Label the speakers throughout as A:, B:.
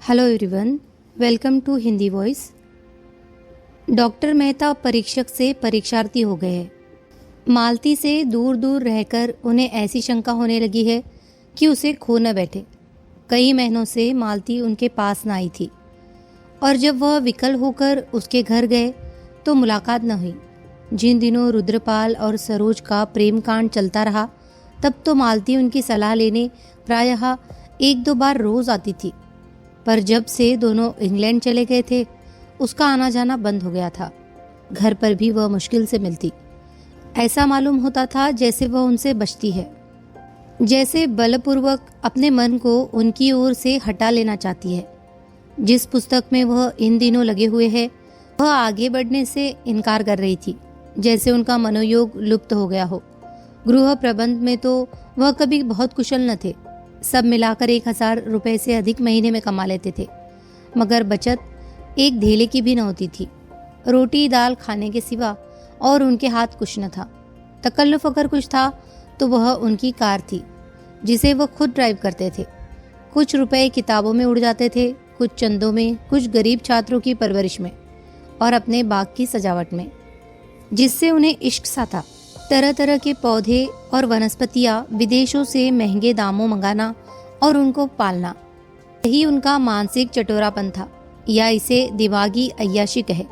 A: Hello everyone, welcome to Hindi voice. Doctor Mehta परीक्षक से परीक्षार्थी हो गए हैं। मालती से दूर दूर रहकर उन्हें ऐसी शंका होने लगी है कि उसे खो न बैठे। कई महीनों से मालती उनके पास न आई थी और जब वह विकल होकर उसके घर गए तो मुलाकात न हुई। जिन दिनों रुद्रपाल और सरोज का प्रेम कांड चलता रहा तब तो मालती उनकी सलाह लेने प्रायः एक दो बार रोज आती थी, पर जब से दोनों इंग्लैंड चले गए थे उसका आना जाना बंद हो गया था। घर पर भी वह मुश्किल से मिलती। ऐसा मालूम होता था जैसे वह उनसे बचती है, जैसे बलपूर्वक अपने मन को उनकी ओर से हटा लेना चाहती है। जिस पुस्तक में वह इन दिनों लगे हुए है वह आगे बढ़ने से इनकार कर रही थी, जैसे उनका मनोयोग लुप्त हो गया हो। गृह प्रबंध में तो वह कभी बहुत कुशल न थे। सब मिलाकर 1000 रुपए से अधिक महीने में कमा लेते थे, मगर बचत एक धेले की भी न होती थी। रोटी दाल खाने के सिवा और उनके हाथ कुछ न था। तकल्लुफ अगर कुछ था तो वह उनकी कार थी, जिसे वह खुद ड्राइव करते थे। कुछ रुपए किताबों में उड़ जाते थे, कुछ चंदों में, कुछ गरीब छात्रों की परवरिश में और अपने बाग की सजावट में, जिससे उन्हें इश्क सा था। तरह तरह के पौधे और वनस्पतियां विदेशों से महंगे दामों मंगाना और उनको पालना, यही उनका मानसिक चटोरापन था, या इसे दिमागी अय्याशी कहे।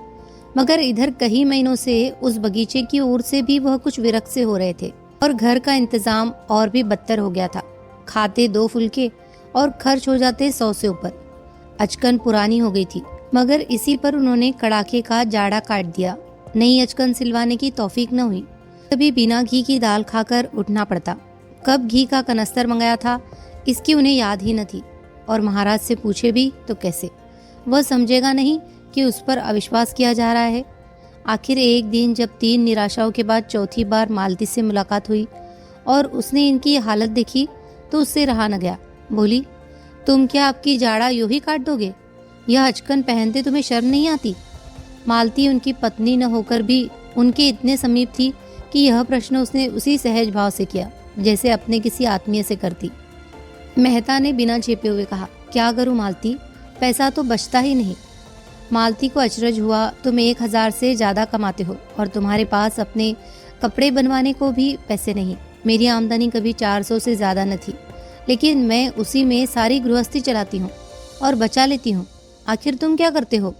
A: मगर इधर कई महीनों से उस बगीचे की ओर से भी वह कुछ विरक्त से हो रहे थे और घर का इंतजाम और भी बदतर हो गया था। खाते 2 फुलके और खर्च हो जाते 100 से ऊपर। अचकन पुरानी हो गई थी, मगर इसी पर उन्होंने कड़ाके का जाड़ा काट दिया। नई अचकन सिलवाने की तौफीक न हुई। कभी बिना घी की दाल खाकर उठना पड़ता। कब घी का कनस्तर मंगाया था इसकी उन्हें याद ही न थी, और महाराज से पूछे भी तो कैसे? वह समझेगा नहीं कि उस पर अविश्वास किया जा रहा है। आखिर एक दिन जब 3 निराशाओं के बाद चौथी बार मालती से मुलाकात हुई और उसने इनकी हालत देखी तो उससे रहा न गया। बोली, तुम क्या आपकी जाड़ा यूं ही काट दोगे? यह अचकन पहनते तुम्हें शर्म नहीं आती? मालती उनकी पत्नी न होकर भी उनके इतने समीप थी कि यह प्रश्न उसने उसी सहज भाव से किया जैसे अपने किसी आत्मीय से करती। मेहता ने बिना झेपे हुए कहा, क्या करूं मालती, पैसा तो बचता ही नहीं। मालती को अचरज हुआ, तुम 1000 से ज्यादा कमाते हो और तुम्हारे पास अपने कपड़े बनवाने को भी पैसे नहीं। मेरी आमदनी कभी 400 से ज्यादा न थी, लेकिन मैं उसी में सारी गृहस्थी चलाती हूँ और बचा लेती हूँ। आखिर तुम क्या करते हो?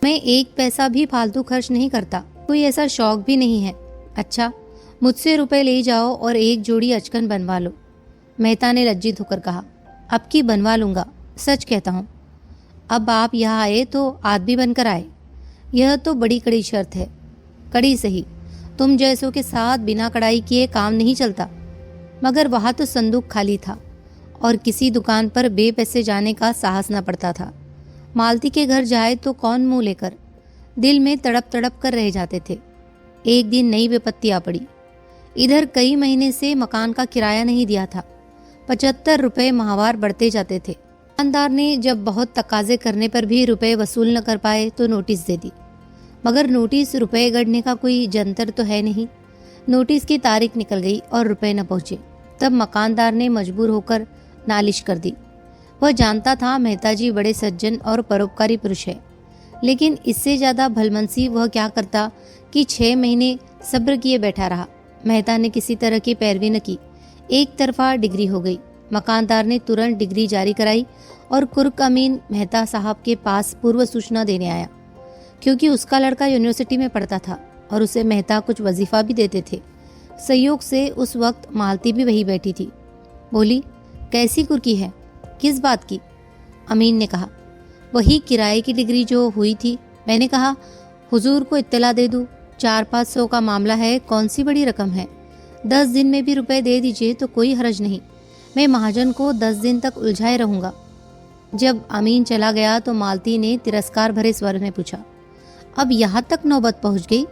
A: मैं एक पैसा भी फालतू खर्च नहीं करता, कोई ऐसा शौक भी नहीं है। अच्छा, मुझसे रुपए ले जाओ और एक जोड़ी अचकन बनवा लो। मेहता ने लज्जित होकर कहा, अब की बनवा लूंगा, सच कहता हूँ। अब आप यहाँ आए तो आदमी बनकर आए, यह तो बड़ी कड़ी शर्त है। कड़ी सही, तुम जैसों के साथ बिना कड़ाई किए काम नहीं चलता। मगर वहाँ तो संदूक खाली था और किसी दुकान पर बेपैसे जाने का साहस न पड़ता था। मालती के घर जाए तो कौन मुंह लेकर? दिल में तड़प तड़प कर रह जाते थे। एक दिन नई विपत्ति आ पड़ी। इधर कई महीने से मकान का किराया नहीं दिया था। 75 रुपए माहवार बढ़ते जाते थे। दुकानदार ने जब बहुत तकाजे करने पर भी रुपए वसूल न कर पाए तो नोटिस दे दी, मगर नोटिस रुपए गढ़ने का कोई जंतर तो है नहीं। नोटिस की तारीख निकल गई और रुपए न पहुंचे। तब मकानदार ने मजबूर होकर नालिश कर दी। वह जानता था मेहता जी बड़े सज्जन और परोपकारी पुरुष है, लेकिन इससे ज्यादा भलमनसी वह क्या करता कि 6 महीने सब्र किए बैठा रहा। मेहता ने किसी तरह की पैरवी न की। एक तरफा डिग्री हो गई। मकानदार ने तुरंत डिग्री जारी कराई और कुर्क अमीन मेहता साहब के पास पूर्व सूचना देने आया, क्योंकि उसका लड़का यूनिवर्सिटी में पढ़ता था और उसे मेहता कुछ वजीफा भी देते थे। संयोग से उस वक्त मालती भी वही बैठी थी। बोली, कैसी कुर्की है? किस बात की? अमीन ने कहा, वही किराए की डिग्री जो हुई थी। मैंने कहा, हुजूर को इत्तला दे दूं, 400-500 का मामला है, कौन सी बड़ी रकम है। 10 दिन में भी रुपए दे दीजिए तो कोई हर्ज नहीं। मैं महाजन को 10 दिन तक उलझाए रहूंगा। जब अमीन चला गया तो मालती ने तिरस्कार भरे स्वर में पूछा, अब यहाँ तक नौबत पहुँच गई?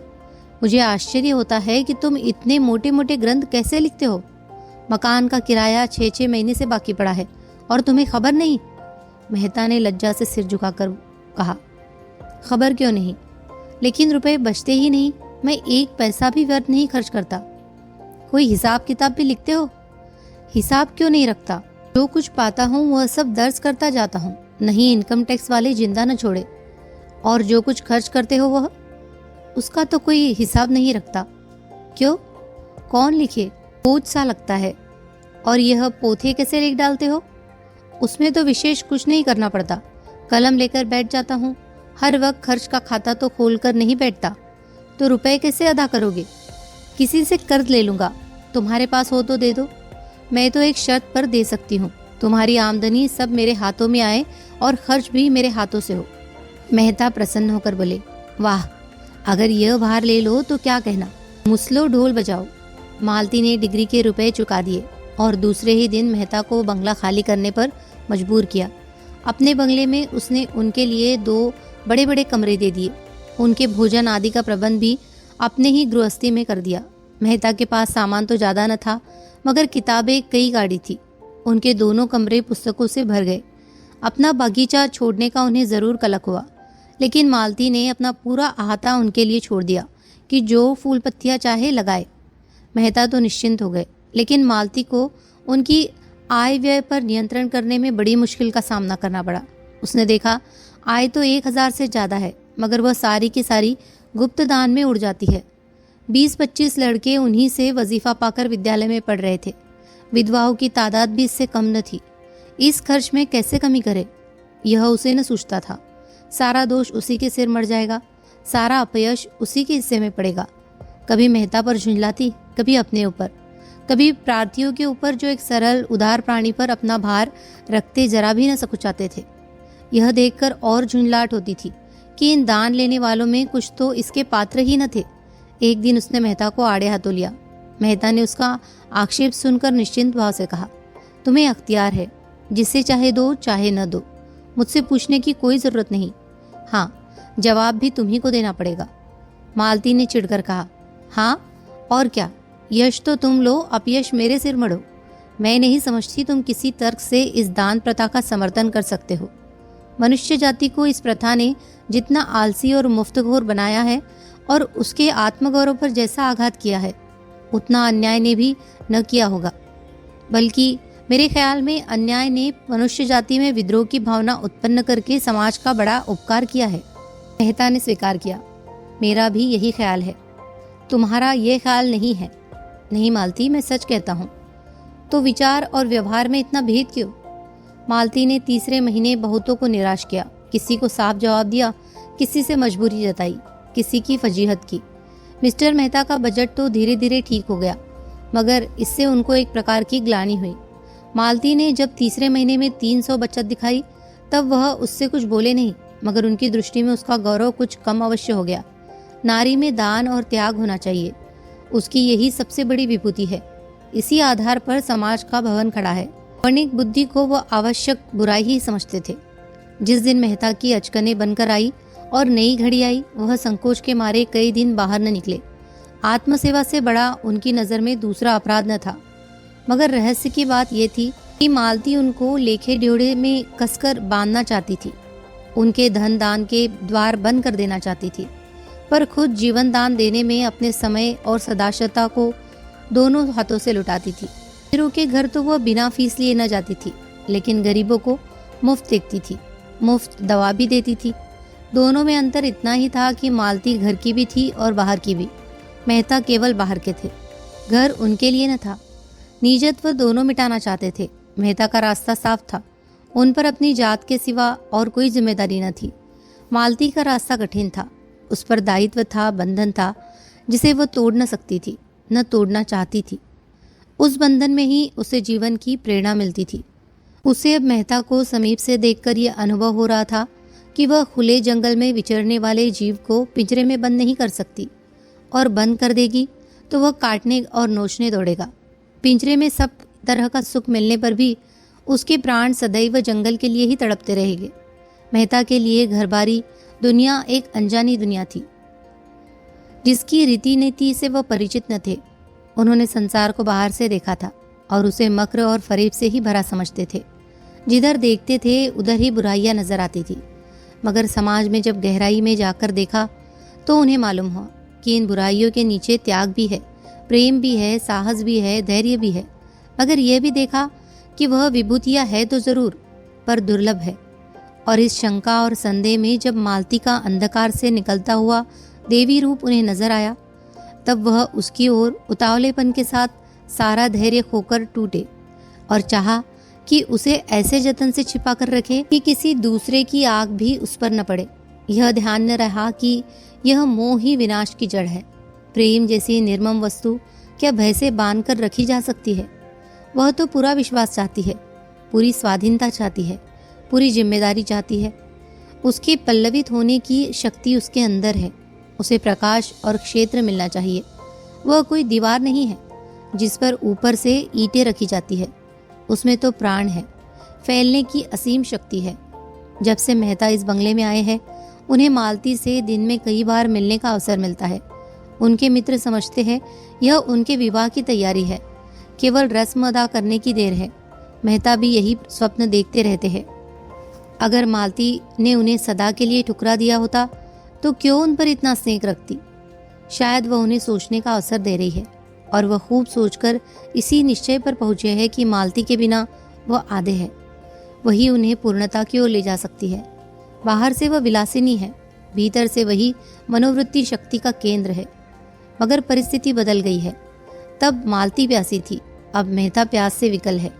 A: मुझे आश्चर्य होता है कि तुम इतने मोटे मोटे ग्रंथ कैसे लिखते हो। मकान का किराया 6-6 महीने से बाकी पड़ा है और तुम्हें खबर नहीं? मेहता ने लज्जा से सिर झुकाकर कहा, खबर क्यों नहीं, लेकिन रुपए बचते ही नहीं। मैं एक पैसा भी व्यर्थ नहीं खर्च करता। कोई हिसाब किताब भी लिखते हो? हिसाब क्यों नहीं रखता? जो कुछ पाता हूँ वह सब दर्ज करता जाता हूँ। नहीं इनकम टैक्स वाले जिंदा न छोड़े। और जो कुछ खर्च करते हो वह, उसका तो कोई हिसाब नहीं रखता। क्यों, कौन लिखे? बोझ सा लगता है। और यह पोथे कैसे लिख डालते हो? उसमें तो विशेष कुछ नहीं करना पड़ता, कलम लेकर बैठ जाता हूँ। हर वक्त खर्च का खाता तो खोल कर नहीं बैठता। तो रुपए कैसे अदा करोगे? किसी से कर्ज ले लूंगा, तुम्हारे पास हो तो दे दो। मैं तो एक शर्त पर दे सकती हूँ, तुम्हारी आमदनी सब मेरे हाथों में आए और खर्च भी मेरे हाथों से हो। मेहता प्रसन्न होकर बोले, वाह, अगर यह भार ले लो तो क्या कहना, मुसलो ढोल बजाओ। मालती ने डिग्री के रुपए चुका दिए और दूसरे ही दिन मेहता को बंगला खाली करने पर मजबूर किया। अपने बंगले में उसने उनके लिए 2 बड़े बड़े कमरे दे दिए। उनके भोजन आदि का प्रबंध भी अपने ही गृहस्थी में कर दिया। मेहता के पास सामान तो ज़्यादा न था, मगर किताबें कई गाड़ी थी। उनके दोनों कमरे पुस्तकों से भर गए। अपना बगीचा छोड़ने का उन्हें ज़रूर कलक हुआ, लेकिन मालती ने अपना पूरा अहाता उनके लिए छोड़ दिया कि जो फूल पत्तियाँ चाहे लगाए। मेहता तो निश्चिंत हो गए, लेकिन मालती को उनकी आय व्यय पर नियंत्रण करने में बड़ी मुश्किल का सामना करना पड़ा। उसने देखा, आय तो 1000 से ज़्यादा है, मगर वह सारी की सारी गुप्त दान में उड़ जाती है। 20-25 लड़के उन्हीं से वजीफा पाकर विद्यालय में पढ़ रहे थे। विधवाओं की तादाद भी इससे कम न थी। इस खर्च में कैसे कमी करे, यह उसे न सूझता था। सारा दोष उसी के सिर मर जाएगा, सारा अपयश उसी के हिस्से में पड़ेगा। कभी मेहता पर झुंझलाती, कभी अपने ऊपर, कभी प्रार्थियों के ऊपर जो एक सरल उदार प्राणी पर अपना भार रखते जरा भी न सकुचाते थे। यह देखकर और झुंझलाहट होती थी कि इन दान लेने वालों में कुछ तो इसके पात्र ही न थे। एक दिन उसने मेहता को आड़े हाथों लिया। मेहता ने उसका आक्षेप सुनकर निश्चिंत भाव से कहा, तुम्हें अख्तियार है, जिसे चाहे दो चाहे न दो, मुझसे पूछने की कोई जरूरत नहीं। हाँ, जवाब भी तुम्ही को देना पड़ेगा। मालती ने चिढ़कर कहा, हाँ और क्या, यश तो तुम लो, अपयश मेरे सिर मढ़ो। मैं नहीं समझती तुम किसी तर्क से इस दान प्रथा का समर्थन कर सकते हो। मनुष्य जाति को इस प्रथा ने जितना आलसी और मुफ्तखोर बनाया है और उसके आत्मगौरव पर जैसा आघात किया है, उतना अन्याय ने भी न किया होगा। बल्कि मेरे ख्याल में अन्याय ने मनुष्य जाति में विद्रोह की भावना उत्पन्न करके समाज का बड़ा उपकार किया है। मेहता ने स्वीकार किया, मेरा भी यही ख्याल है। तुम्हारा ये ख्याल नहीं है? नहीं मालती, मैं सच कहता हूँ। तो विचार और व्यवहार में इतना भेद क्यों? मालती ने तीसरे महीने बहुतों को निराश किया। किसी को साफ जवाब दिया, किसी से मजबूरी जताई, किसी की फजीहत की। मिस्टर मेहता का बजट तो धीरे धीरे ठीक हो गया, मगर इससे उनको एक प्रकार की ग्लानि हुई। मालती ने जब तीसरे महीने में 300 बचत दिखाई, तब वह उससे कुछ बोले नहीं, मगर उनकी दृष्टि में उसका गौरव कुछ कम अवश्य हो गया। नारी में दान और त्याग होना चाहिए, उसकी यही सबसे बड़ी विभूति है। इसी आधार पर समाज का भवन खड़ा है। वणिक बुद्धि को वह आवश्यक बुराई ही समझते थे। जिस दिन मेहता की अचकने बनकर आई और नई घड़ी आई, वह संकोच के मारे कई दिन बाहर न निकले। आत्मसेवा से बड़ा उनकी नज़र में दूसरा अपराध न था। मगर रहस्य की बात यह थी कि मालती उनको लेखे ड्योढ़े में कसकर बांधना चाहती थी, उनके धन दान के द्वार बंद कर देना चाहती थी, पर खुद जीवन दान देने में अपने समय और सदाशता को दोनों हाथों से लुटाती थी। अमीरों के घर तो वह बिना फीस लिए न जाती थी, लेकिन गरीबों को मुफ्त देखती थी, मुफ्त दवा भी देती थी। दोनों में अंतर इतना ही था कि मालती घर की भी थी और बाहर की भी। मेहता केवल बाहर के थे, घर उनके लिए न था। नीचत्व दोनों मिटाना चाहते थे। मेहता का रास्ता साफ था, उन पर अपनी जात के सिवा और कोई जिम्मेदारी न थी। मालती का रास्ता कठिन था, उस पर दायित्व था, बंधन था, जिसे वह तोड़ न सकती थी, न तोड़ना चाहती थी। उस बंधन में ही उसे जीवन की प्रेरणा मिलती थी। उसे अब मेहता को समीप से देखकर यह अनुभव हो रहा था कि वह खुले जंगल में विचरने वाले जीव को पिंजरे में बंद नहीं कर सकती, और बंद कर देगी तो वह काटने और नोचने दौड़ेगा। पिंजरे में सब तरह का सुख मिलने पर भी उसके प्राण सदैव जंगल के लिए ही तड़पते रहेंगे। मेहता के लिए घरबारी दुनिया एक अनजानी दुनिया थी, जिसकी रीति नीति से वह परिचित न थे। उन्होंने संसार को बाहर से देखा था और उसे मक्र और फरेब से ही भरा समझते थे। जिधर देखते थे उधर ही बुराइयां नजर आती थी, मगर समाज में जब गहराई में जाकर देखा तो उन्हें मालूम हुआ कि इन बुराइयों के नीचे त्याग भी है, प्रेम भी है, साहस भी है, धैर्य भी है। मगर यह भी देखा कि वह विभूतियाँ है तो जरूर, पर दुर्लभ है। और इस शंका और संदेह में जब मालती का अंधकार से निकलता हुआ देवी रूप उन्हें नजर आया, तब वह उसकी ओर उतावलेपन के साथ सारा धैर्य खोकर टूटे और चाहा कि उसे ऐसे जतन से छिपा कर रखे कि किसी दूसरे की आग भी उस पर न पड़े। यह ध्यान न रहा कि यह मोह ही विनाश की जड़ है। प्रेम जैसी निर्मम वस्तु क्या भय से बांध कर रखी जा सकती है? वह तो पूरा विश्वास चाहती है, पूरी स्वाधीनता चाहती है, पूरी जिम्मेदारी चाहती है। उसके पल्लवित होने की शक्ति उसके अंदर है। उसे प्रकाश और क्षेत्र मिलना चाहिए। वह कोई दीवार नहीं है जिस पर ऊपर से ईंटें रखी जाती है। उसमें तो प्राण है, फैलने की असीम शक्ति है। जब से मेहता इस बंगले में आए हैं, उन्हें मालती से दिन में कई बार मिलने का अवसर मिलता है। उनके मित्र समझते हैं यह उनके विवाह की तैयारी है, केवल रस्म अदा करने की देर है। मेहता भी यही स्वप्न देखते रहते हैं। अगर मालती ने उन्हें सदा के लिए ठुकरा दिया होता तो क्यों उन पर इतना स्नेह रखती? शायद वह उन्हें सोचने का अवसर दे रही है और वह खूब सोचकर इसी निश्चय पर पहुंचे हैं कि मालती के बिना वह आधे है। वही उन्हें पूर्णता की ओर ले जा सकती है। बाहर से वह विलासिनी है, भीतर से वही मनोवृत्ति शक्ति का केंद्र है। मगर परिस्थिति बदल गई है। तब मालती प्यासी थी, अब मेहता प्यास से विकल है।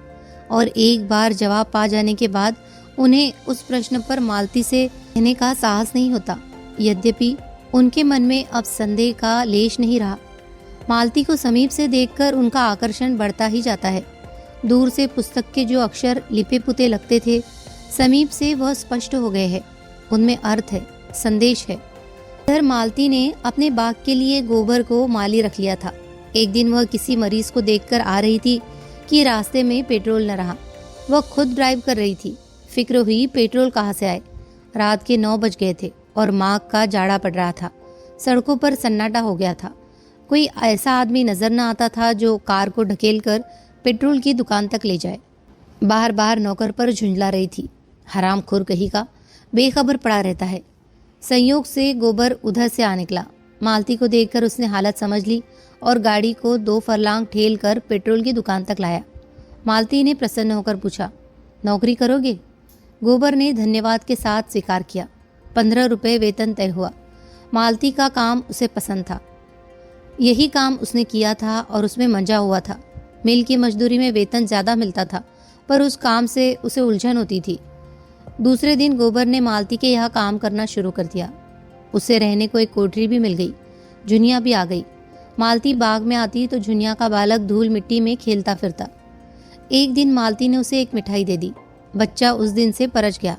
A: और एक बार जवाब पा जाने के बाद उन्हें उस प्रश्न पर मालती से कहने का साहस नहीं होता। यद्यपि उनके मन में अब संदेह का लेश नहीं रहा। मालती को समीप से देखकर उनका आकर्षण बढ़ता ही जाता है। दूर से पुस्तक के जो अक्षर लिपे पुते लगते थे, समीप से वह स्पष्ट हो गए हैं। उनमें अर्थ है, संदेश है। इधर मालती ने अपने बाग के लिए गोबर को माली रख लिया था। एक दिन वह किसी मरीज को देखकर आ रही थी कि रास्ते में पेट्रोल न रहा। वह खुद ड्राइव कर रही थी। फिक्र हुई पेट्रोल कहाँ से आए। रात के 9 बज गए थे और माघ का जाड़ा पड़ रहा था। सड़कों पर सन्नाटा हो गया था। कोई ऐसा आदमी नजर न आता था जो कार को ढकेल कर पेट्रोल की दुकान तक ले जाए। बाहर बाहर नौकर पर झुंझला रही थी। हरामखोर कहीं का बेखबर पड़ा रहता है। संयोग से गोबर उधर से आ निकला। मालती को देखकर उसने हालत समझ ली और गाड़ी को 2 फरलांग ठेल कर पेट्रोल की दुकान तक लाया। मालती ने प्रसन्न होकर पूछा, नौकरी करोगे? गोबर ने धन्यवाद के साथ स्वीकार किया। 15 रुपये वेतन तय हुआ। मालती का काम उसे पसंद था। यही काम उसने किया था और उसमें मंजा हुआ था। मिल की मजदूरी में वेतन ज्यादा मिलता था, पर उस काम से उसे उलझन होती थी। दूसरे दिन गोबर ने मालती के यहाँ काम करना शुरू कर दिया। उसे रहने को एक कोठरी भी मिल गई। झुनिया भी आ गई। मालती बाग में आती तो झुनिया का बालक धूल मिट्टी में खेलता फिरता। एक दिन मालती ने उसे एक मिठाई दे दी। बच्चा उस दिन से परच गया।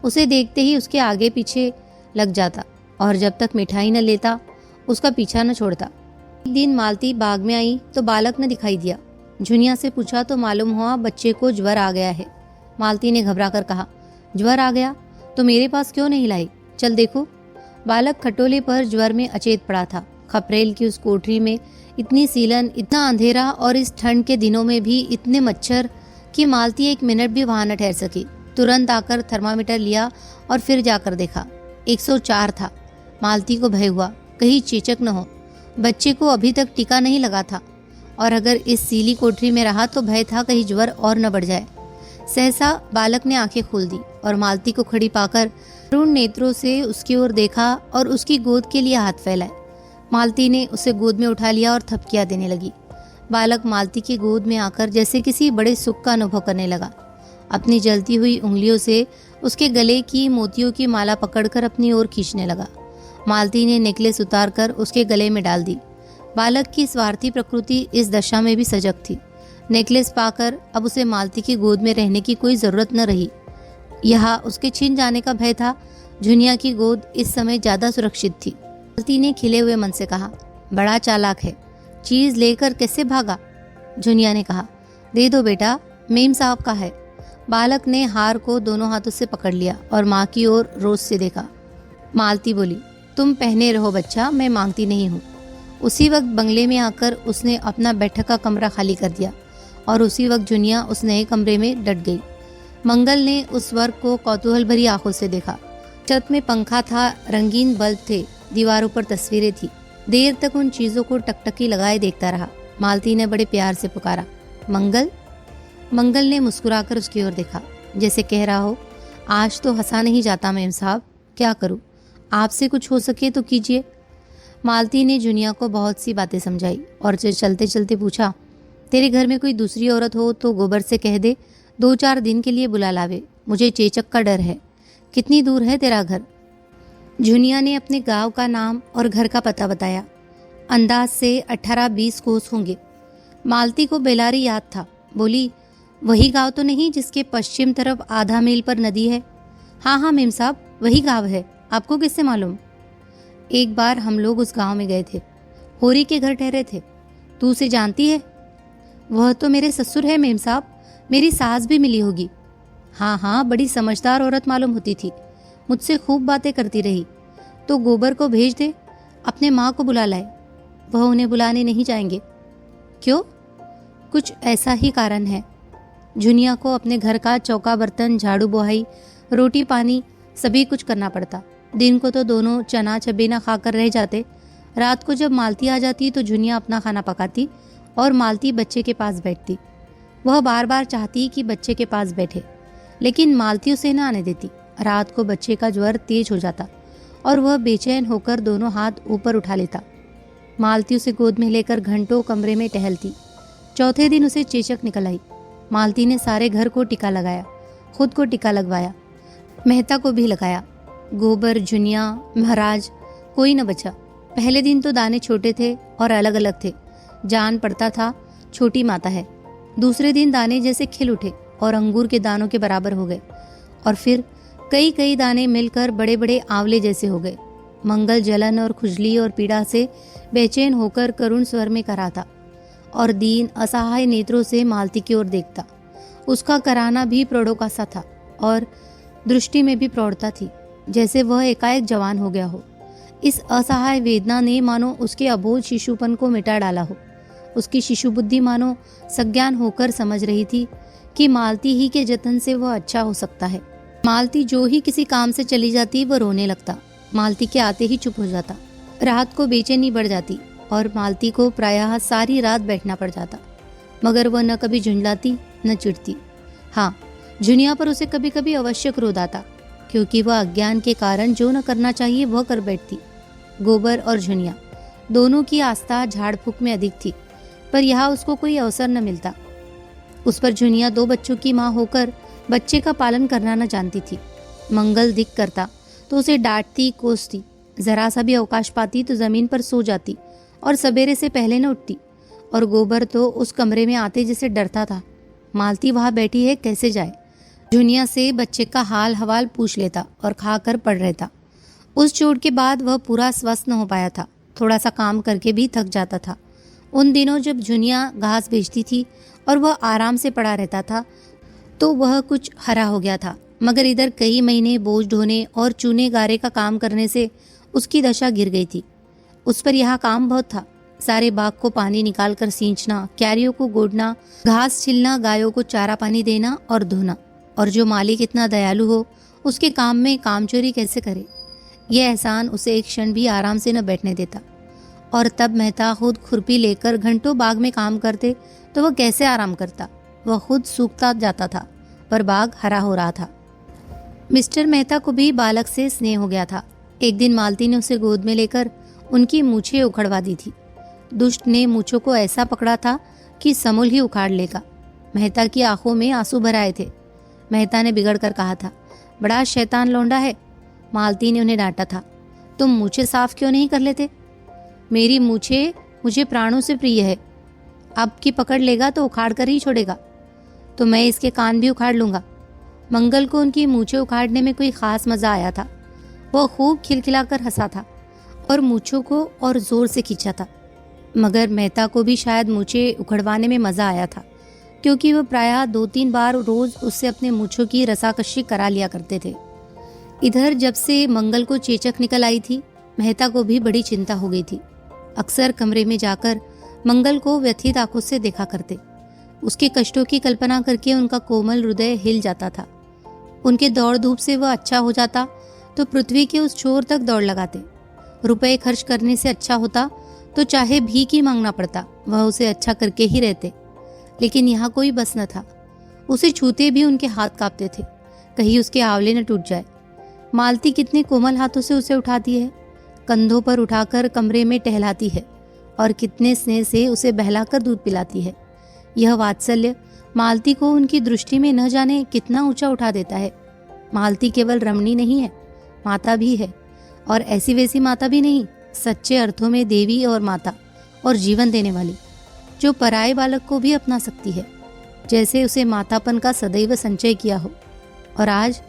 A: उसे देखते ही उसके आगे पीछे लग जाता और जब तक मिठाई न लेता उसका पीछा न छोड़ता। एक दिन मालती बाग में आई तो बालक न दिखाई दिया। झुनिया से पूछा तो मालूम हुआ बच्चे को ज्वर आ गया है। मालती ने घबरा कर कहा, ज्वर आ गया तो मेरे पास क्यों नहीं लाई? चल देखो। बालक खटोले पर ज्वर में अचेत पड़ा था। खपरेल की उस कोठरी में इतनी सीलन, इतना अंधेरा और इस ठंड के दिनों में भी इतने मच्छर कि मालती 1 मिनट भी वहां न ठहर सकी। तुरंत आकर थर्मामीटर लिया और फिर जाकर देखा, 104 था। मालती को भय हुआ कहीं चेचक न हो। बच्चे को अभी तक टीका नहीं लगा था और अगर इस सीली कोठरी में रहा तो भय था कहीं ज्वर और न बढ़ जाए। सहसा बालक ने आंखें खोल दी और मालती को खड़ी पाकर करुण नेत्रों से उसकी ओर देखा और उसकी गोद के लिए हाथ फैलाए। मालती ने उसे गोद में उठा लिया और थपकियां देने लगी। बालक मालती की गोद में आकर जैसे किसी बड़े सुख का अनुभव करने लगा। अपनी जलती हुई उंगलियों से उसके गले की मोतियों की माला पकड़कर अपनी ओर खींचने लगा। मालती ने नेकलेस उतारकर उसके गले में डाल दी। बालक की स्वार्थी प्रकृति इस दशा में भी सजग थी। नेकलेस पाकर अब उसे मालती की गोद में रहने की कोई जरूरत न रही। यहाँ उसके छिन जाने का भय था। झुनिया की गोद इस समय ज्यादा सुरक्षित थी। मालती ने खिले हुए मन से कहा, बड़ा चालाक है, चीज लेकर कैसे भागा? झुनिया ने कहा, दे दो बेटा, मेम साहब का है। बालक ने हार को दोनों हाथों से पकड़ लिया और माँ की ओर रोज से देखा। मालती बोली, तुम पहने रहो बच्चा, मैं मांगती नहीं हूँ। उसी वक्त बंगले में आकर उसने अपना बैठक का कमरा खाली कर दिया और उसी वक्त झुनिया उस नए कमरे में डट गई। मंगल ने उस वर्ग को कौतूहल भरी आंखों से देखा। छत में पंखा था, रंगीन बल्ब थे, दीवारों पर तस्वीरें थी। देर तक उन चीजों को टकटकी लगाए देखता रहा। मालती ने बड़े प्यार से पुकारा, मंगल। मंगल ने मुस्कुराकर उसकी ओर देखा, जैसे कह रहा हो, आज तो हंसा नहीं जाता मेम साहब, क्या करूं, आपसे कुछ हो सके तो कीजिए। मालती ने जुनिया को बहुत सी बातें समझाई और चलते चलते पूछा, तेरे घर में कोई दूसरी औरत हो तो गोबर से कह दे 2-4 दिन के लिए बुला लावे, मुझे चेचक का डर है। कितनी दूर है तेरा घर? जुनिया ने अपने गांव का नाम और घर का पता बताया। अंदाज से 18-20 कोस होंगे। मालती को बेलारी याद था। बोली, वही गांव तो नहीं जिसके पश्चिम तरफ आधा मील पर नदी है? हाँ हाँ मेम साहब, वही गांव है। आपको किससे मालूम? एक बार हम लोग उस गांव में गए थे, होरी के घर ठहरे थे। तू उसे जानती है? वह तो मेरे ससुर है मेम साहब, मेरी सास भी मिली होगी। हाँ हाँ, बड़ी समझदार औरत मालूम होती थी, मुझसे खूब बातें करती रही। तो गोबर को भेज दे, अपने माँ को बुला लाए। वह उन्हें बुलाने नहीं जाएंगे। क्यों? कुछ ऐसा ही कारण है। जुनिया को अपने घर का चौका बर्तन, झाड़ू बोहाई, रोटी पानी सभी कुछ करना पड़ता। दिन को तो दोनों चना चबेना खाकर रह जाते। रात को जब मालती आ जाती तो जुनिया अपना खाना पकाती और मालती बच्चे के पास बैठती। वह बार बार चाहती कि बच्चे के पास बैठे, लेकिन मालती उसे न आने देती। रात को बच्चे का ज्वर तेज हो जाता और वह बेचैन होकर दोनों हाथ ऊपर उठा लेता। मालती उसे गोद में लेकर घंटों कमरे में टहलती। चौथे दिन उसे चेचक निकल आई। मालती ने सारे घर को टीका लगाया, खुद को टीका लगवाया, मेहता को भी लगाया। गोबर, जुनिया, महाराज, कोई न बचा। पहले दिन तो दाने छोटे थे और अलग अलग थे, जान पड़ता था छोटी माता है। दूसरे दिन दाने जैसे खिल उठे और अंगूर के दानों के बराबर हो गए, और फिर कई कई दाने मिलकर बड़े बड़े आंवले जैसे हो गए। मंगल जलन और खुजली और पीड़ा से बेचैन होकर करुण स्वर में कराता और दीन असहाय नेत्रों से मालती की ओर देखता। उसका कराना भी प्रौढ़ों का सा था और दृष्टि में भी प्रौढ़ता थी, जैसे वह एकाएक जवान हो गया हो। इस असहाय वेदना ने मानो उसके अबोध शिशुपन को मिटा डाला हो। उसकी शिशु बुद्धि मानो सज्ञान होकर समझ रही थी कि मालती ही के जतन से वह अच्छा हो सकता है। मालती जो ही किसी काम से चली जाती वह रोने लगता। मालती के आते ही चुप हो जाता। रात को बेचैनी बढ़ जाती और मालती को प्रायः सारी रात बैठना पड़ जाता, मगर वह न कभी झुंझलाती न चिढ़ती। हाँ, जुनिया पर उसे कभी कभी अवश्य क्रोध आता, क्योंकि वह अज्ञान के कारण जो न करना चाहिए वह कर बैठती। गोबर और जुनिया दोनों की आस्था झाड़ फूक में अधिक थी, पर यहाँ उसको कोई अवसर न मिलता। उस पर जुनिया 2 बच्चों की माँ होकर बच्चे का पालन करना न जानती थी। मंगल दिक करता तो उसे डांटती, कोसती। जरा सा भी अवकाश पाती तो जमीन पर सो जाती और सवेरे से पहले न उठती। और गोबर तो उस कमरे में आते जैसे डरता था। मालती वहाँ बैठी है, कैसे जाए? जुनिया से बच्चे का हाल हवाल पूछ लेता और खाकर पड़ रहता। उस चोट के बाद वह पूरा स्वस्थ न हो पाया था। थोड़ा सा काम करके भी थक जाता था। उन दिनों जब जुनिया घास बेचती थी और वह आराम से पड़ा रहता था तो वह कुछ हरा हो गया था, मगर इधर कई महीने बोझ ढोने और चूने गारे का काम करने से उसकी दशा गिर गई थी। उस पर यहाँ काम बहुत था। सारे बाग को पानी निकाल कर सींचना, क्यारियों को गोड़ना, घास छिलना, गायों को चारा पानी देना और धोना। और जो मालिक इतना दयालु हो उसके काम में कामचोरी कैसे करे? यह एहसान उसे एक क्षण भी आराम से न बैठने देता। और तब मेहता खुद खुरपी लेकर घंटों बाग में काम करते तो वह कैसे आराम करता? वह खुद सूखता जाता था, पर बाग हरा हो रहा था। मिस्टर मेहता को भी बालक से स्नेह हो गया था। एक दिन मालती ने उसे गोद में लेकर उनकी मूछें उखड़वा दी थी। दुष्ट ने मूछों को ऐसा पकड़ा था कि समूल ही उखाड़ लेगा। मेहता की आंखों में आंसू भर आए थे। मेहता ने बिगड़ कर कहा था, बड़ा शैतान लौंडा है। मालती ने उन्हें डांटा था, तुम मूछें साफ क्यों नहीं कर लेते? मेरी मूछें मुझे प्राणों से प्रिय है। अब की पकड़ लेगा तो उखाड़ कर ही छोड़ेगा। तो मैं इसके कान भी उखाड़ लूंगा। मंगल को उनकी मूछें उखाड़ने में कोई खास मजा आया था। वह खूब खिलखिलाकर हंसा था और मूछों को और जोर से खींचा था। मगर मेहता को भी शायद मूछें उखड़वाने में मजा आया था, क्योंकि वह प्रायः 2-3 बार रोज उससे अपने मूछों की रसाकशी करा लिया करते थे। इधर जब से मंगल को चेचक निकल आई थी, मेहता को भी बड़ी चिंता हो गई थी। अक्सर कमरे में जाकर मंगल को व्यथित आंखों से देखा करते। उसके कष्टों की कल्पना करके उनका कोमल हृदय हिल जाता था। उनके दौड़ धूप से वह अच्छा हो जाता तो पृथ्वी के उस छोर तक दौड़ लगाते। रुपए खर्च करने से अच्छा होता तो चाहे भीख ही मांगना पड़ता, वह उसे अच्छा करके ही रहते। लेकिन यहाँ कोई बस न था। उसे छूते भी उनके हाथ कांपते थे, कहीं उसके आंवले न टूट जाए। मालती कितने कोमल हाथों से उसे उठाती है, कंधों पर उठाकर कमरे में टहलाती है और कितने स्नेह से उसे बहलाकर दूध पिलाती है। यह वात्सल्य मालती को उनकी दृष्टि में न जाने कितना ऊंचा उठा देता है। मालती केवल रमणी नहीं है, माता भी है, और ऐसी वैसी माता भी नहीं, सच्चे अर्थों में देवी और माता और जीवन देने वाली, जो पराये बालक को भी अपना सकती है, जैसे उसे मातापन का सदैव संचय किया हो और आज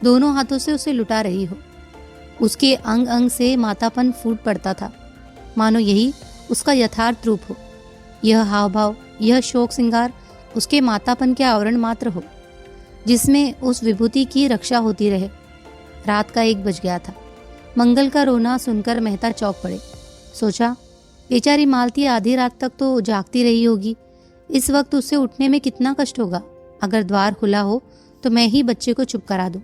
A: दोनों हाथों से उसे लुटा रही हो। उसके अंग अंग से मातापन फूट पड़ता था, मानो यही उसका यथार्थ रूप हो। यह हाव भाव, यह शोक श्रृंगार उसके मातापन के आवरण मात्र हो, जिसमें उस विभूति की रक्षा होती रहे। रात का 1 बज गया था। मंगल का रोना सुनकर मेहता चौंक पड़े। सोचा, बेचारी मालती आधी रात तक तो जागती रही होगी। इस वक्त उससे उठने में कितना कष्ट होगा। अगर द्वार खुला हो तो मैं ही बच्चे को चुप करा दूं।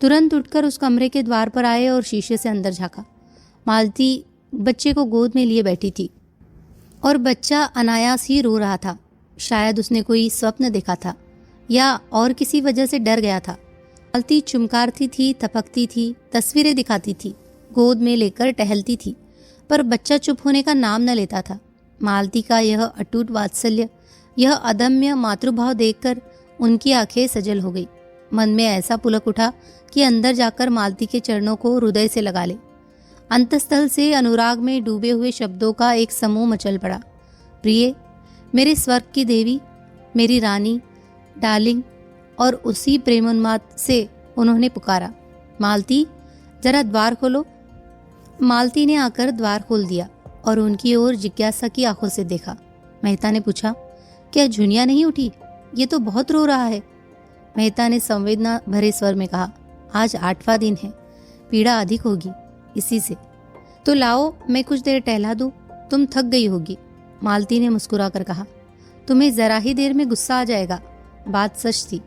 A: तुरंत उठकर उस कमरे के द्वार पर आए और शीशे से अंदर झांका। मालती बच्चे को गोद में लिए बैठी थी और बच्चा अनायास ही रो रहा था। शायद उसने कोई स्वप्न देखा था या और किसी वजह से डर गया था। मालती चुमकारती थी, थपकती थी, तस्वीरें दिखाती थी, गोद में लेकर टहलती थी, पर बच्चा चुप होने का नाम न लेता था। मालती का यह अटूट वात्सल्य, यह अदम्य मातृभाव देखकर उनकी आंखें सजल हो गई। मन में ऐसा पुलक उठा कि अंदर जाकर मालती के चरणों को हृदय से लगा ले। अंतस्थल से अनुराग में डूबे हुए शब्दों का एक समूह मचल पड़ा। प्रिय, मेरे स्वर्ग की देवी, मेरी रानी, डार्लिंग। और उसी प्रेमोन्माद से उन्होंने पुकारा, मालती, जरा द्वार खोलो। मालती ने आकर द्वार खोल दिया और उनकी ओर जिज्ञासा की आंखों से देखा। मेहता ने पूछा, क्या झुनिया नहीं उठी? ये तो बहुत रो रहा है। मेहता ने संवेदना भरे स्वर में कहा, आज 8वां दिन है, पीड़ा अधिक होगी इसी से। तो लाओ मैं कुछ देर टहला दूं, तुम थक गई होगी। मालती ने मुस्कुराकर कहा, तुम्हें जरा ही देर में गुस्सा आ जाएगा। बात सच थी,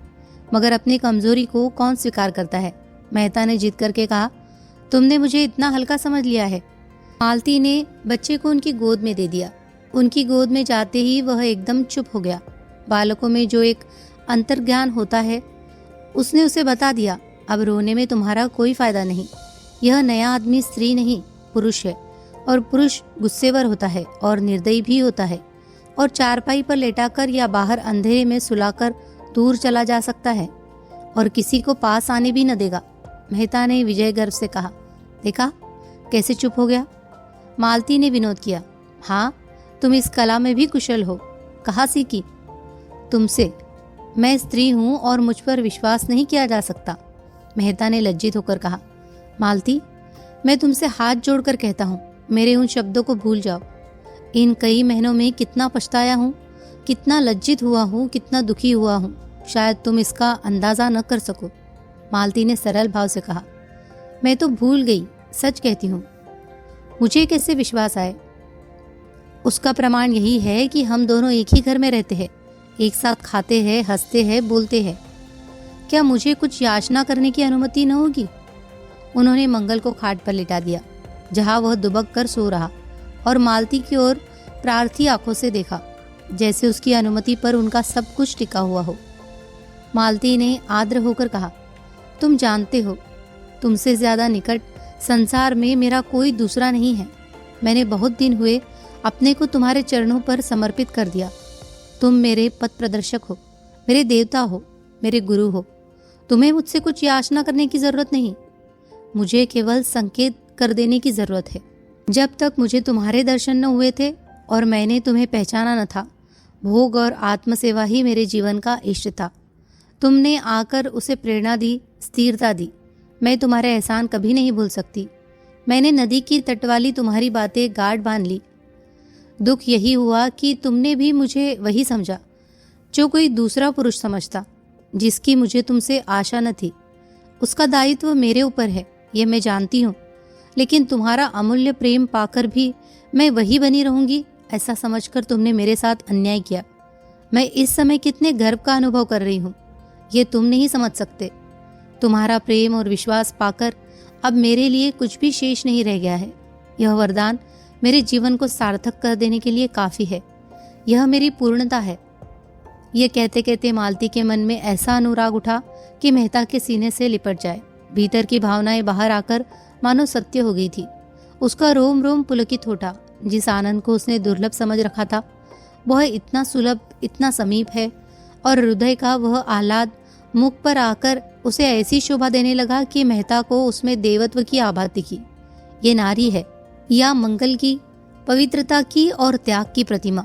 A: मगर अपनी कमजोरी को कौन स्वीकार करता है। मेहता ने जिद करके कहा, तुमने मुझे इतना हल्का समझ लिया है। मालती ने बच्चे को उनकी गोद में दे दिया। उनकी गोद में जाते ही वह एकदम चुप हो गया। बालकों में जो एक अंतर्ज्ञान होता है, उसने उसे बता दिया, अब रोने में तुम्हारा कोई फायदा नहीं। यह नया आदमी स्त्री नहीं, पुरुष है, और पुरुष गुस्सेवर होता है और निर्दयी भी होता है, और चारपाई पर लेटाकर या बाहर अंधेरे में सुलाकर दूर चला जा सकता है और किसी को पास आने भी न देगा। मेहता ने विजय गर्व से कहा, देखा कैसे चुप हो गया। मालती ने विनोद किया, हाँ, तुम इस कला में भी कुशल हो। कहाँ सीखी? तुमसे। मैं स्त्री हूं और मुझ पर विश्वास नहीं किया जा सकता। मेहता ने लज्जित होकर कहा, मालती, मैं तुमसे हाथ जोड़कर कहता हूं, मेरे उन शब्दों को भूल जाओ। इन कई महीनों में कितना पछताया हूं, कितना लज्जित हुआ हूं, कितना दुखी हुआ हूं, शायद तुम इसका अंदाजा न कर सको। मालती ने सरल भाव से कहा, मैं तो भूल गई, सच कहती हूँ। मुझे कैसे विश्वास आए? उसका प्रमाण यही है कि हम दोनों एक ही घर में रहते हैं, एक साथ खाते हैं, हंसते हैं, बोलते हैं। क्या मुझे कुछ याचना करने की अनुमति न होगी? उन्होंने मंगल को खाट पर लिटा दिया, जहां वह दुबक कर सो रहा, और मालती की ओर प्रार्थी आंखों से देखा, जैसे उसकी अनुमति पर उनका सब कुछ टिका हुआ हो। मालती ने आर्द्र होकर कहा, तुम जानते हो, तुमसे ज्यादा निकट संसार में मेरा कोई दूसरा नहीं है। मैंने बहुत दिन हुए अपने को तुम्हारे चरणों पर समर्पित कर दिया। तुम मेरे पथ प्रदर्शक हो, मेरे देवता हो, मेरे गुरु हो। तुम्हें मुझसे कुछ याचना करने की जरूरत नहीं, मुझे केवल संकेत कर देने की जरूरत है। जब तक मुझे तुम्हारे दर्शन न हुए थे और मैंने तुम्हें पहचाना न था, भोग और आत्मसेवा ही मेरे जीवन का इष्ट था। तुमने आकर उसे प्रेरणा दी, स्थिरता दी। मैं तुम्हारे एहसान कभी नहीं भूल सकती। मैंने नदी की तट वाली तुम्हारी बातें गाढ़ बांध ली। दुख यही हुआ कि तुमने भी मुझे वही समझा जो कोई दूसरा पुरुष समझता, जिसकी मुझे तुमसे आशा न थी। उसका दायित्व मेरे ऊपर है, यह मैं जानती हूँ, लेकिन तुम्हारा अमूल्य प्रेम पाकर भी मैं वही बनी रहूंगी, ऐसा समझकर तुमने मेरे साथ अन्याय किया। मैं इस समय कितने गर्व का अनुभव कर रही हूँ, ये तुम नहीं समझ सकते। तुम्हारा प्रेम और विश्वास पाकर अब मेरे लिए कुछ भी शेष नहीं रह गया है। यह वरदान मेरे जीवन को सार्थक कर देने के लिए काफी है। यह मेरी पूर्णता है। ये कहते कहते मालती के मन में ऐसा अनुराग उठा कि मेहता के सीने से लिपट जाए। भीतर की भावनाएं बाहर आकर मानो सत्य हो गई थी। उसका रोम रोम पुलकित होता। जिस आनंद को उसने दुर्लभ समझ रखा था वह इतना सुलभ, इतना समीप है, और हृदय का वह आह्लाद मुख पर आकर उसे ऐसी शोभा देने लगा कि मेहता को उसमें देवत्व की आभा दिखी। ये नारी है या मंगल की, पवित्रता की और त्याग की प्रतिमा।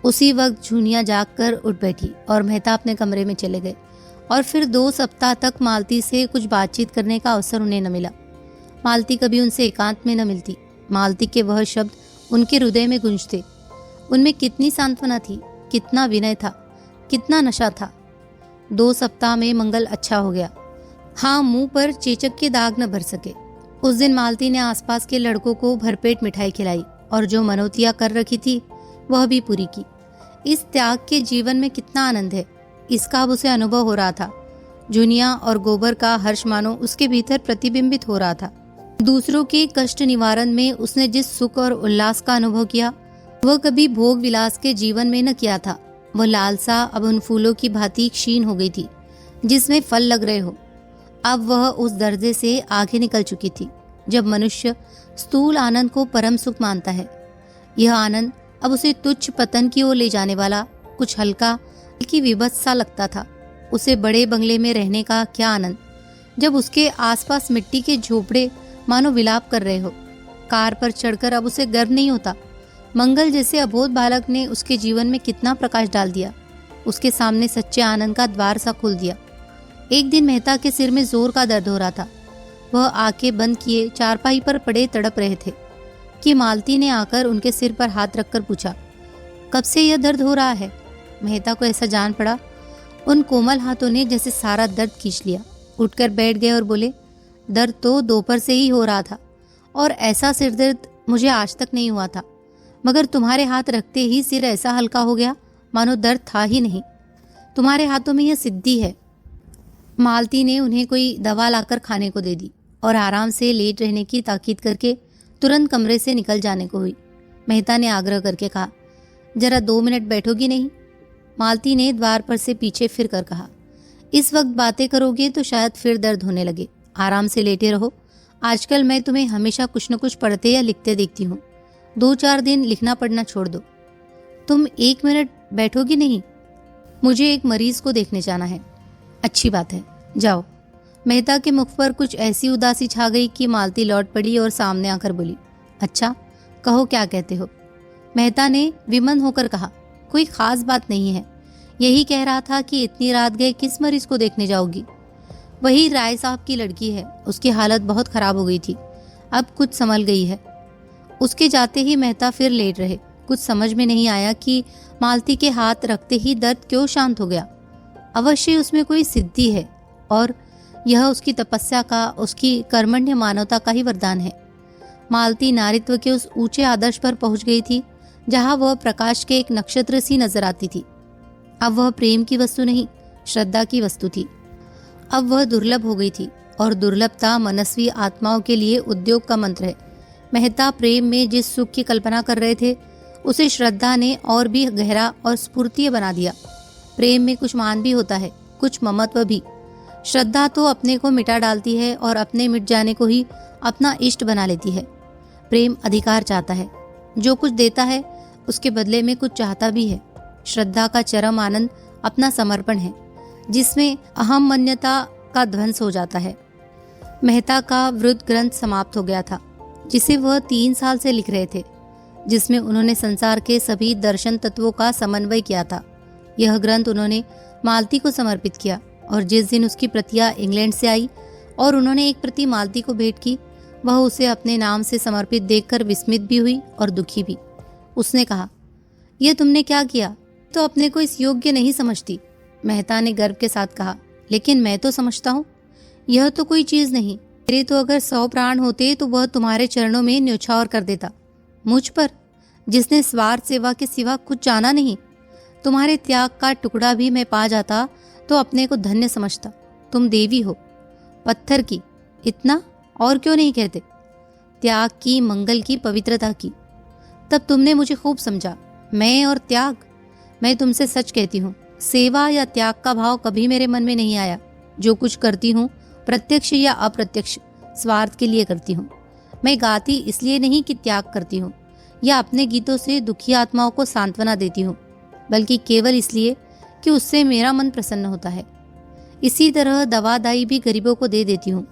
A: उसी वक्त झुनिया जाग कर उठ बैठी और मेहता अपने कमरे में चले गए। और फिर 2 सप्ताह तक मालती से कुछ बातचीत करने का अवसर उन्हें न मिला। मालती कभी उनसे एकांत में न मिलती। मालती के वह शब्द उनके हृदय में गूंजते। उनमें कितनी सांत्वना थी, कितना विनय था, कितना नशा था। 2 सप्ताह में मंगल अच्छा हो गया। हाँ, मुंह पर चेचक के दाग न भर सके। उस दिन मालती ने आसपास के लड़कों को भरपेट मिठाई खिलाई और जो मनोतियां कर रखी थी वह भी पूरी की। इस त्याग के जीवन में कितना आनंद है, इसका अब उसे अनुभव हो रहा था। जुनिया और गोबर का हर्ष मानो उसके भीतर प्रतिबिंबित हो रहा था। दूसरों के कष्ट निवारण में उसने जिस सुख और उल्लास का अनुभव किया वह कभी भोग विलास के जीवन में न किया था। वह लालसा अब उन फूलों की भांति क्षीण हो गई थी जिसमें फल लग रहे हो। अब वह उस दर्जे से आगे निकल चुकी थी जब मनुष्य स्थूल आनंद को परम सुख मानता है। यह आनंद अब उसे तुच्छ पतन की ओर ले जाने वाला, कुछ हल्का की विभत्स सा लगता था। उसे बड़े बंगले में रहने का क्या आनंद, जब उसके आसपास मिट्टी के झोपड़े मानो विलाप कर रहे हो। कार पर चढ़कर अब उसे गर्व नहीं होता। मंगल जैसे अबोध बालक ने उसके जीवन में कितना प्रकाश डाल दिया। उसके सामने सच्चे आनंद का द्वार सा खोल दिया। एक दिन मेहता के सिर में जोर का दर्द हो रहा था। वह आंखें बंद किए चारपाई पर पड़े तड़प रहे थे कि मालती ने आकर उनके सिर पर हाथ रखकर पूछा, कब से यह दर्द हो रहा है? मेहता को ऐसा जान पड़ा। उन कोमल हाथों ने जैसे सारा दर्द खींच लिया। उठकर बैठ गए और बोले, दर्द तो दोपहर से ही हो रहा था और ऐसा सिर दर्द मुझे आज तक नहीं हुआ था, मगर तुम्हारे हाथ रखते ही सिर ऐसा हल्का हो गया मानो दर्द था ही नहीं। तुम्हारे हाथों में यह सिद्धि है। मालती ने उन्हें कोई दवा लाकर खाने को दे दी और आराम से लेट रहने की ताकीद करके तुरंत कमरे से निकल जाने को हुई। मेहता ने आग्रह करके कहा, जरा 2 मिनट बैठोगी नहीं? मालती ने द्वार पर से पीछे फिर कर कहा, इस वक्त बातें करोगे तो शायद फिर दर्द होने लगे। आराम से लेटे रहो। आजकल मैं तुम्हें हमेशा कुछ न कुछ पढ़ते या लिखते देखती हूँ। 2-4 दिन लिखना पढ़ना छोड़ दो। तुम 1 मिनट बैठोगी नहीं? मुझे एक मरीज को देखने जाना है। अच्छी बात है, जाओ। मेहता के मुख पर कुछ ऐसी उदासी छा गई कि मालती लौट पड़ी और सामने आकर बोली, अच्छा कहो, क्या कहते हो? मेहता ने विमन होकर कहा, कोई खास बात नहीं है। यही कह रहा था कि इतनी रात गए किस मरीज को देखने जाओगी? वही राय साहब की लड़की है। उसकी हालत बहुत खराब हो गई थी, अब कुछ संभल गई है। उसके जाते ही मेहता फिर लेट रहे। कुछ समझ में नहीं आया कि मालती के हाथ रखते ही दर्द क्यों शांत हो गया। अवश्य उसमें कोई सिद्धि है और यह उसकी तपस्या का, उसकी कर्मण्य मानवता का ही वरदान है। मालती नारित्व के उस ऊंचे आदर्श पर पहुंच गई थी जहां वह प्रकाश के एक नक्षत्र सी नजर आती थी। अब वह प्रेम की वस्तु नहीं, श्रद्धा की वस्तु थी। अब वह दुर्लभ हो गई थी और दुर्लभता मनस्वी आत्माओं के लिए उद्योग का मंत्र है। मेहता प्रेम में जिस सुख की कल्पना कर रहे थे उसे श्रद्धा ने और भी गहरा और स्फूर्तीय बना दिया। प्रेम में कुछ मान भी होता है, कुछ ममत्व भी। श्रद्धा तो अपने को मिटा डालती है और अपने मिट जाने को ही अपना इष्ट बना लेती है। प्रेम अधिकार चाहता है, जो कुछ देता है उसके बदले में कुछ चाहता भी है। श्रद्धा का चरम आनंद अपना समर्पण है, जिसमें अहम मान्यता का ध्वंस हो जाता है। मेहता का वृद्ध ग्रंथ समाप्त हो गया था, जिसे वह 3 साल से लिख रहे थे, जिसमें उन्होंने संसार के सभी दर्शन तत्वों का समन्वय किया था। यह ग्रंथ उन्होंने मालती को समर्पित किया और जिस दिन उसकी प्रतियां इंग्लैंड से आई और उन्होंने एक प्रति मालती को भेंट की, वह उसे अपने नाम से समर्पित देखकर विस्मित भी हुई और दुखी भी। उसने कहा, यह तुमने क्या किया? तो अपने को इस योग्य नहीं समझती। मेहता ने गर्व के साथ कहा, लेकिन मैं तो समझता हूँ। यह तो कोई चीज नहीं। मेरे तो अगर 100 प्राण होते तो वह तुम्हारे चरणों में न्यौछावर कर देता। मुझ पर, जिसने स्वार्थ सेवा के सिवा कुछ जाना नहीं। तुम्हारे त्याग का टुकड़ा भी मैं पा जाता तो अपने को धन्य समझता। तुम देवी हो, पत्थर की। इतना और क्यों नहीं कहते? त्याग की, मंगल की, पवित्रता की। तब तुमने मुझे खूब समझा। मैं और त्याग, मैं तुमसे सच कहती हूँ, सेवा या त्याग का भाव कभी मेरे मन में नहीं आया। जो कुछ करती हूँ प्रत्यक्ष या अप्रत्यक्ष स्वार्थ के लिए करती हूँ। मैं गाती इसलिए नहीं कि त्याग करती हूँ या अपने गीतों से दुखी आत्माओं को सांत्वना देती हूँ, बल्कि केवल इसलिए कि उससे मेरा मन प्रसन्न होता है। इसी तरह दवा दाई भी गरीबों को दे देती हूँ,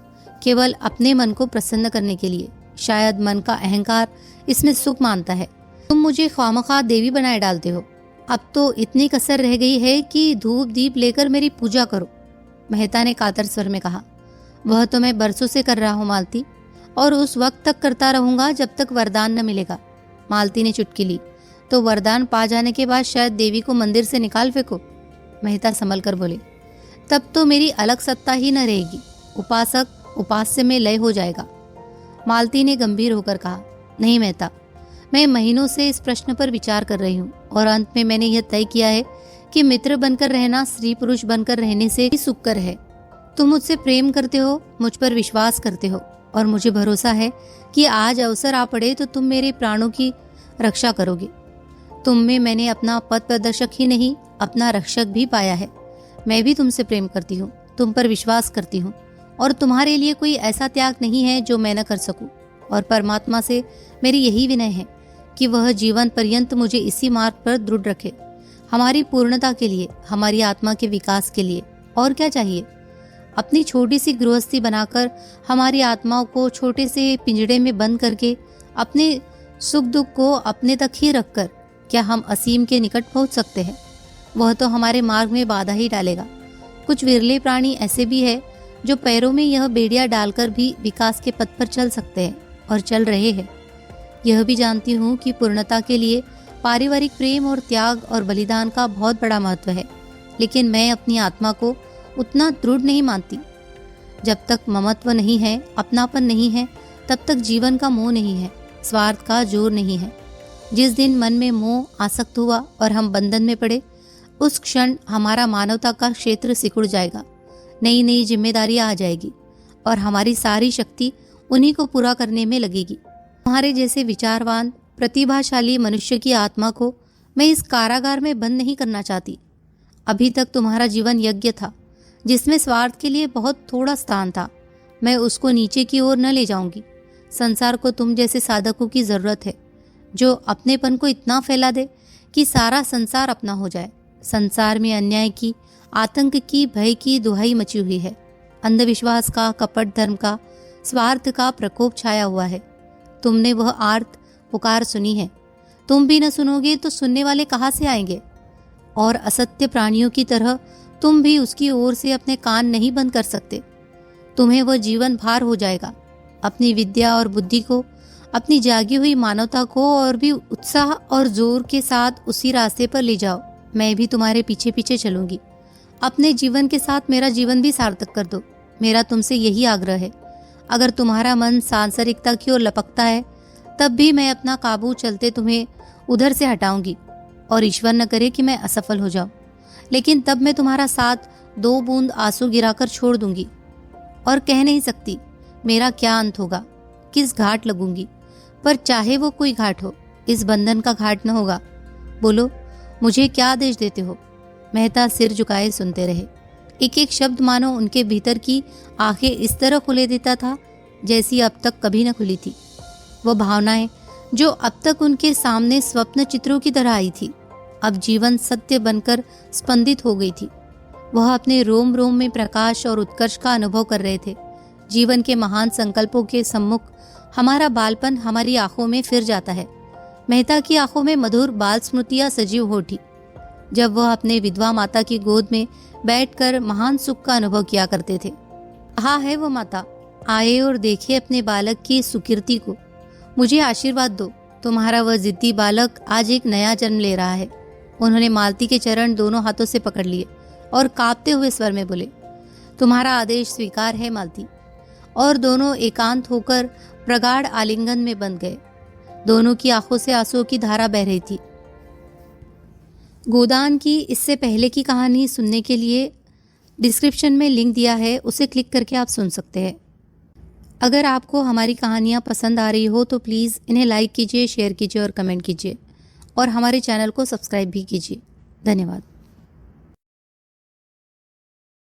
A: केवल अपने मन को प्रसन्न करने के लिए। शायद मन का अहंकार इसमें सुख मानता है। तुम मुझे ख्वामखा देवी बनाए डालते हो। अब तो इतनी कसर रह गई है कि धूप दीप लेकर मेरी पूजा करो, मेहता ने कातर स्वर में कहा। वह तो मैं बरसों से कर रहा हूँ मालती, और उस वक्त तक करता रहूंगा जब तक वरदान न मिलेगा। मालती ने चुटकी ली। तो वरदान पा जाने के बाद शायद देवी को मंदिर से निकाल फेंको, मेहता संभल कर बोले। तब तो मेरी अलग सत्ता ही न रहेगी, उपासक उपास्य में लय हो जाएगा। मालती ने गंभीर होकर कहा, नहीं मेहता, मैं महीनों से इस प्रश्न पर विचार कर रही हूँ और अंत में मैंने यह तय किया है कि मित्र बनकर रहना स्त्री पुरुष बनकर रहने से ही सुखकर है। तुम मुझसे प्रेम करते हो, मुझ पर विश्वास करते हो, और मुझे भरोसा है कि आज अवसर आ पड़े तो तुम मेरे प्राणों की रक्षा करोगे। तुम में मैंने अपना पथ प्रदर्शक ही नहीं, अपना रक्षक भी पाया है। मैं भी तुमसे प्रेम करती हूँ, तुम पर विश्वास करती हूँ, और तुम्हारे लिए कोई ऐसा त्याग नहीं है जो मैं न कर सकूं। और परमात्मा से मेरी यही विनय है कि वह जीवन पर्यंत मुझे इसी मार्ग पर दृढ़ रखे, हमारी पूर्णता के लिए, हमारी आत्मा के विकास के लिए। और क्या चाहिए? अपनी छोटी सी गृहस्थी बनाकर हमारी आत्माओं को छोटे से पिंजड़े में बंद करके अपने सुख दुख को अपने तक ही रखकर क्या हम असीम के निकट पहुंच सकते हैं? वह तो हमारे मार्ग में बाधा ही डालेगा। कुछ विरले प्राणी ऐसे भी है जो पैरों में यह बेड़िया डालकर भी विकास के पथ पर चल सकते हैं और चल रहे हैं। यह भी जानती हूँ कि पूर्णता के लिए पारिवारिक प्रेम और त्याग और बलिदान का बहुत बड़ा महत्व है, लेकिन मैं अपनी आत्मा को उतना दृढ़ नहीं मानती। जब तक ममत्व नहीं है, अपनापन नहीं है, तब तक जीवन का मोह नहीं है, स्वार्थ का जोर नहीं है। जिस दिन मन में मोह आसक्त हुआ और हम बंधन में पड़े, उस क्षण हमारा मानवता का क्षेत्र सिकुड़ जाएगा। नई नई जिम्मेदारियां आ जाएगी और हमारी सारी शक्ति उन्हीं को पूरा करने में लगेगी। तुम्हारे जैसे विचारवान प्रतिभाशाली मनुष्य की आत्मा को मैं इस कारागार में बंद नहीं करना चाहती। अभी तक तुम्हारा जीवन यज्ञ था जिसमें स्वार्थ के लिए बहुत थोड़ा स्थान था। मैं उसको नीचे की ओर न ले जाऊंगी। संसार को तुम जैसे साधकों की जरूरत है जो अपनेपन को इतना फैला दे कि सारा संसार अपना हो जाए। संसार में अन्याय की, आतंक की, भय की दुहाई मची हुई है। अंधविश्वास का, कपट धर्म का, स्वार्थ का प्रकोप छाया हुआ है। तुमने वह आर्त पुकार सुनी है। तुम भी न सुनोगे तो सुनने वाले कहाँ से आएंगे? और असत्य प्राणियों की तरह तुम भी उसकी ओर से अपने कान नहीं बंद कर सकते। तुम्हें वह जीवन भार हो जाएगा। अपनी विद्या और बुद्धि को, अपनी जागी हुई मानवता को और भी उत्साह और जोर के साथ उसी रास्ते पर ले जाओ। मैं भी तुम्हारे पीछे पीछे चलूंगी। अपने जीवन के साथ मेरा जीवन भी सार्थक कर दो। मेरा तुमसे यही आग्रह है। अगर तुम्हारा मन सांसारिकता की ओर लपकता है, तब भी मैं अपना काबू चलते तुम्हें उधर से हटाऊंगी। और ईश्वर न करे कि मैं असफल हो जाऊं, लेकिन तब मैं तुम्हारा साथ 2 बूंद आंसू गिराकर छोड़ दूंगी। और कह नहीं सकती मेरा क्या अंत होगा, किस घाट लगूंगी, पर चाहे वो कोई घाट हो, इस बंधन का घाट न होगा। बोलो, मुझे क्या आदेश देते हो? मेहता सिर झुकाए सुनते रहे। एक एक शब्द मानो उनके भीतर की आंखें इस तरह खुले देता था जैसी अब तक कभी न खुली थी। वो भावनाएं जो अब तक उनके सामने स्वप्न चित्रों की तरह आई थी, अब जीवन सत्य बनकर स्पंदित हो गई थी। वह अपने रोम रोम में प्रकाश और उत्कर्ष का अनुभव कर रहे थे। जीवन के महान संकल्पों के सम्मुख हमारा बालपन हमारी आंखों में फिर जाता है। मेहता की आंखों में मधुर बाल स्मृतियां सजीव हो उठी जब वह अपने विधवा माता की गोद में बैठकर महान सुख का अनुभव किया करते थे। हाँ है वो माता, आए और देखे अपने बालक की सुकीर्ति को। मुझे आशीर्वाद दो, तुम्हारा वह जिद्दी बालक आज एक नया जन्म ले रहा है। उन्होंने मालती के चरण दोनों हाथों से पकड़ लिए और कांपते हुए स्वर में बोले, तुम्हारा आदेश स्वीकार है मालती। और दोनों एकांत होकर प्रगाढ़ आलिंगन में बंध गए। दोनों की आंखों से आंसुओं की धारा बह रही थी। गोदान की इससे पहले की कहानी सुनने के लिए डिस्क्रिप्शन में लिंक दिया है, उसे क्लिक करके आप सुन सकते हैं। अगर आपको हमारी कहानियाँ पसंद आ रही हो तो प्लीज़ इन्हें लाइक कीजिए, शेयर कीजिए और कमेंट कीजिए, और हमारे चैनल को सब्सक्राइब भी कीजिए। धन्यवाद।